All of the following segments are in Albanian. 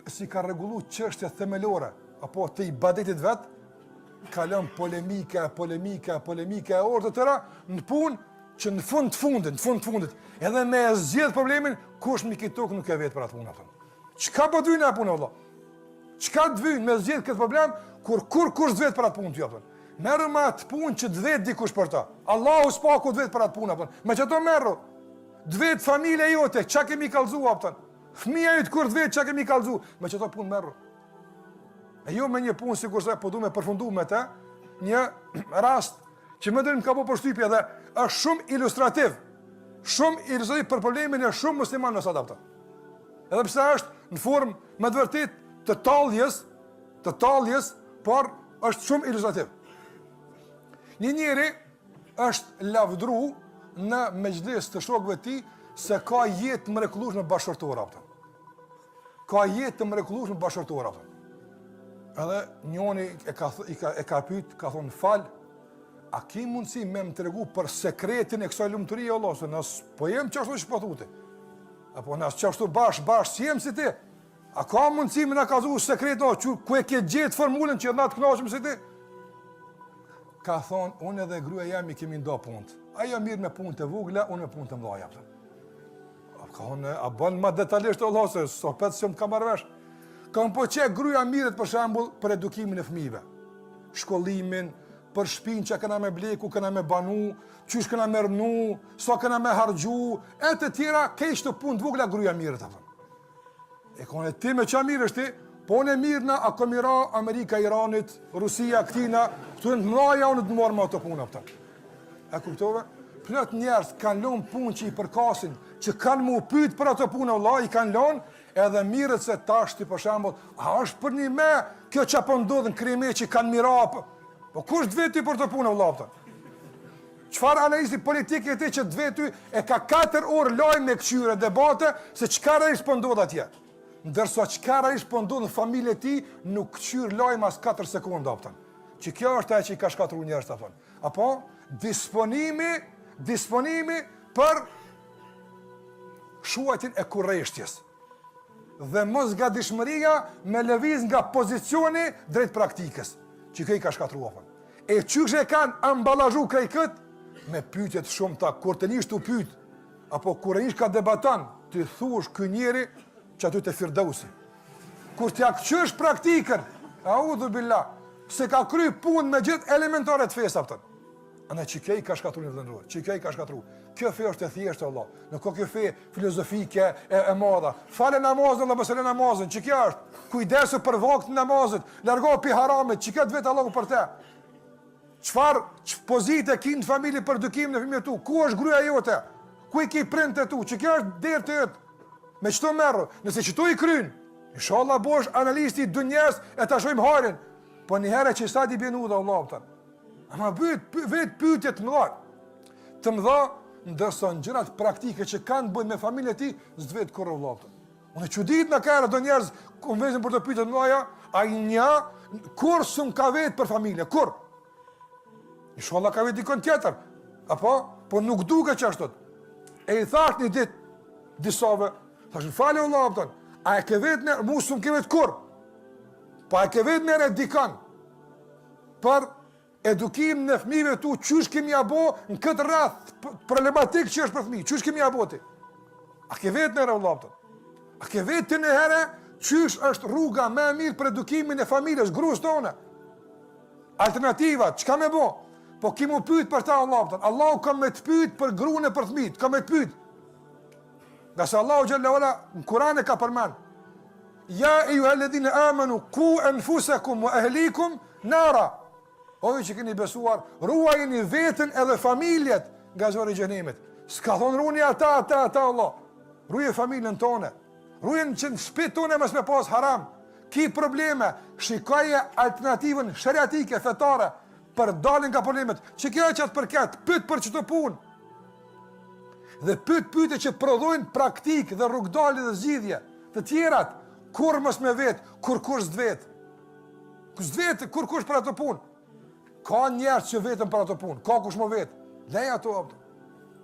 si ka rregullu çështje themelore apo të ibadetit vet, kalon polemika e orë të tëra në punë që në fund fundit, edhe me e zgjedh problemin, kush mi këtë tokë nuk e vetë për atë punë atë. Çka po dyna punë valla? Çka të vjen me zgjedh këtë problem kur kush të vetë për atë punë ty atë? Merr me atë punë që të vetë dikush për ta. Allahu s'paku të vetë për atë punë atë. Me çato merru. Të vetë familja jote, çka kemi kallzuar atë? Fëmia yt kur të vetë çka kemi kallzuar? Me çato punë merru. E jo me një punë sigurisht po duam të përfundojmë me të, një rast që më dënë ka po përshtypje dhe është shumë ilustrativ për problemin e shumë musliman në sadapta. Edhe pse është në formë me të vërtet të talljes, por është shumë ilustrativ. Një njeri është lavdru në mexhlis të shokëve të tij se ka jetë mrekullueshme bashkëtorë atë. Ka jetë mrekullueshme bashkëtorë atë. Edhe njoni e ka pyet, ka thonë fal, a ki mundësi me më tregu për sekretin e kësaj lumturie Allah, se nës po jem çashtu shpatute. Apo nës çashtu bash si jem si ti. A ka mundësi me na kallëzu sekretin, ku e ke gjetë formulën që na të kënaqem si ti? Ka thonë, unë edhe gruaja jam i kemi ndo punët. Ajo mirë me punë të vogla, unë me punë të mëdha. Ka thonë, a bën më detajisht Allah se sopet që më ka marrë vesh. Kam po që gruaja mirët për shembull për edukimin e fëmijëve, shkollimin, për shtëpinë që kanë me bleku, kanë me banu, çysh kanë me rënu, sa kanë me harxhu, e të tjera, keq të punë të vogla gruaja mirët atë. E konë ti me çfarë mirësh ti? Po në mirëna Akomira, Amerika, Iranit, Rusia, këtina, këtu në të mëdha unë të marr me ato punë atë. A kuptove? Plot njerëz kanë lënë punë që i përkasin, që kanë mu pyet për ato punë, Allah i kanë lënë, edhe mirët se tash ti për shembull, a është për një me kjo çapo ndodh në krime që kanë mirap. Po kush të vetë për të punë vëllapta? Çfarë analizi politike ti që të vetë e ka 4 orë lajm me këqyre debate se çka realisht po ndodh atje. Ndërsa çka realisht po ndodh në familjen e tij nuk këqyr lajm as 4 sekonda aftë. Që kjo është ajo që i ka shkatruar njerëz aftë. Apo disponimi për shuajtjen e kurreshtjes. Dhe mos gatishmëria me lëviz nga pozicioni drejt praktikës, që kjo i ka shkatruar. E çysh e kanë amballazhu kraj kët me pyetjet shumë ta kur të nish tu pyet, apo kur nish ka debaton, ti thuash ky njeri që aty te Firdausi. Kur t'ja këqysh praktikën, audhu billah, se ka kry punë me gjithë elementare të fesë aftën. Ana që kjo i ka shkatruar në vendor, që kjo i ka shkatruar. Kjo fe është e thjeshtë Allah. Nuk ka kjo fe filozofike e madha. Falë namazin dhe mos e lë namazin, që kjo është. Kujdesu për vaktin e namazit, largohu pi haramit, që kjo vetë Allahu për te. Çfarë pozite ke në familje për edukimin e fëmijëve tu? Ku është gruaja jote? Ku i ke prindët tu? Që kjo është derë të jot. Me çto merru? Nëse çto i kryn, inshallah bosh analisti i dunjes e ta shohim harin. Po një herë që sa di benu dhe Allahu ta. Ama vetë pyetje të mëdha, ndërsa në gjërat praktike që kanë bëjnë me familjen e tij, s'vet kurrë vëllai. Unë çudit na kanë do njerëz konvencion për të pyetur mëdha, ai një kur s'un ka vetë për familje, kur? Inshallah ka vetë dikon tjetër. Apo, po nuk duket çashtu. E i thash një ditë disave, thash falë vëllai, a e ke vetë në mos s'un ke vetë kur? Po a ke vetë në dikon? Për edukim në fëmijëve tu, çysh kemi abo në këtë rreth problematik që është për fëmijë, çysh kemi abo ti? A ke vetë në rreth? A ke vetë në herë çysh është rruga më e mirë për edukimin e familjes, gruas tonë? Alternativat, çka më bë? Po kimu pyet për ta Allahun. Allahu ka më të pyet për gruan e për fëmijët, ka më të pyet. Nga se Allahu xhallahu ala në Kur'an e ka përmend. Ja ayyuhalladhina amanu qu anfusakum wa ahlikum nara. Ove që keni besuar, ruajini veten edhe familjet nga zori i xhenemit. S'ka thonë runi ata Allah. Ruaj familjen tonë. Ruajnë që në shtëpitë tona mos me pas haram. Ki probleme, shikoje alternativën shariatike fetare për dalin nga problemet. Që kjo që të përket, pyet për çdo punë. Dhe pyetje që prodhojnë praktik dhe rrugdalje dhe zgjidhje. Të tjerat, kur mos me vet, kur kush s'vet. Kur kush për ato punë. Ka njerëz që vetëm për ato punë, ka kush më vet. Lej ato.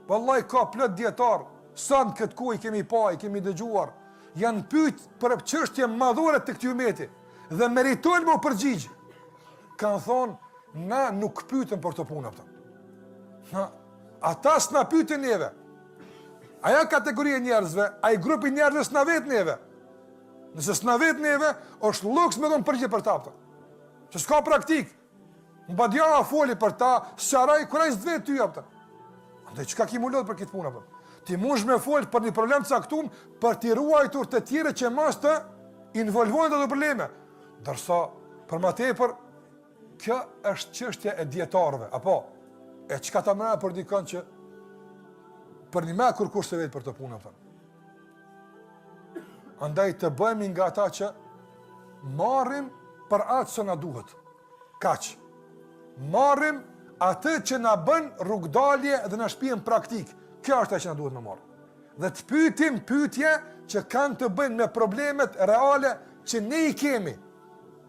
Wallahi ka plot dietar, sa në këtë kohë kemi pa, kemi dëgjuar janë pyet për çështje madhore të këtij umeti dhe meritojnë me u përgjigj. Kanë thonë, na nuk pyetëm për të punë ato. Ata s'na pyetën neve. Aja kategoria njerëzve, ai grupi njerëzve s'na vet neve. Nëse s'na vet neve, është luks me dhënë përgjigje për ta ato. Që s'ka praktik. Mbadjava foli për ta, sharaj kuraj s'vet ty ato. Andaj çka ki mulot për këtë punë apo? Ti mund me fol për një problem të caktuar për t'i ruajtur të tjerë që mos të involvohen në ato probleme. Ndërsa për më tepër kjo është çështja e dietarëve, apo e çka ta mëra për dikon që për një me kur se vetë për të punë apo. Andaj të bëhemi nga ata që marrim për atë që na duhet. Kaq. Marrim atë që na bën rrugdalje dhe na shpihen praktik. Kjo është ajo që na duhet më marr. Dhe të pyetim pyetje që kanë të bëjnë me problemet reale që ne i kemi.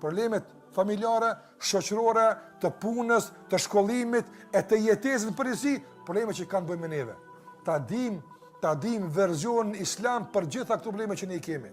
Problemet familjare, shoqërore, të punës, të shkollimit, e të jetesës në përgjithësi, probleme që kanë të bëjnë me neve. Ta dim versionin islam për gjitha këto probleme që ne i kemi.